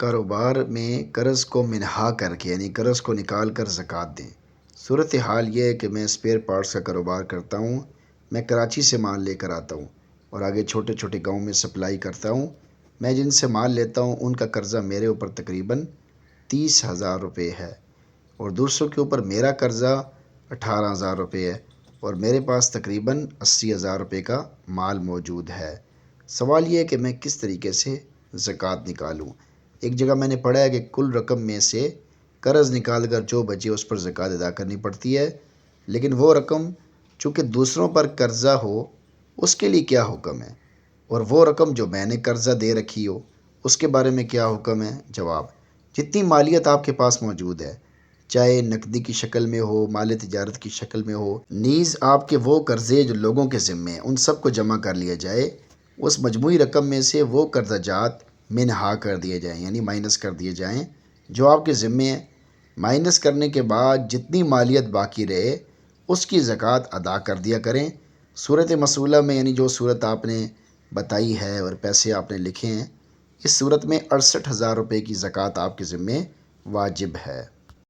کاروبار میں قرض کو منہا کر کے یعنی قرض کو نکال کر زکوٰۃ دیں۔ صورتحال یہ ہے کہ میں اسپیئر پارٹس کا کاروبار کرتا ہوں۔ میں کراچی سے مال لے کر آتا ہوں اور آگے چھوٹے چھوٹے گاؤں میں سپلائی کرتا ہوں۔ میں جن سے مال لیتا ہوں ان کا قرضہ میرے اوپر تقریباً 30,000 روپے ہے اور دوسروں کے اوپر میرا قرضہ 18,000 روپے ہے اور میرے پاس تقریباً 80,000 روپے کا مال موجود ہے۔ سوال یہ ہے کہ میں کس طریقے سے زکوٰۃ نکالوں۔ ایک جگہ میں نے پڑھا ہے کہ کل رقم میں سے قرض نکال کر جو بچے اس پر زکوٰۃ ادا کرنی پڑتی ہے، لیکن وہ رقم چونکہ دوسروں پر قرضہ ہو اس کے لیے کیا حکم ہے، اور وہ رقم جو میں نے قرضہ دے رکھی ہو اس کے بارے میں کیا حکم ہے؟ جواب: جتنی مالیت آپ کے پاس موجود ہے، چاہے نقدی کی شکل میں ہو، مال تجارت کی شکل میں ہو، نیز آپ کے وہ قرضے جو لوگوں کے ذمے ہیں ان سب کو جمع کر لیا جائے، اس مجموعی رقم میں سے وہ قرضہ جات منہا کر دیے جائیں یعنی مائنس کر دیے جائیں جو آپ کے ذمے ہیں۔ مائنس کرنے کے بعد جتنی مالیت باقی رہے اس کی زکوٰۃ ادا کر دیا کریں۔ صورت مسئولہ میں یعنی جو صورت آپ نے بتائی ہے اور پیسے آپ نے لکھے ہیں، اس صورت میں 68,000 روپے کی زکوٰۃ آپ کے ذمے واجب ہے۔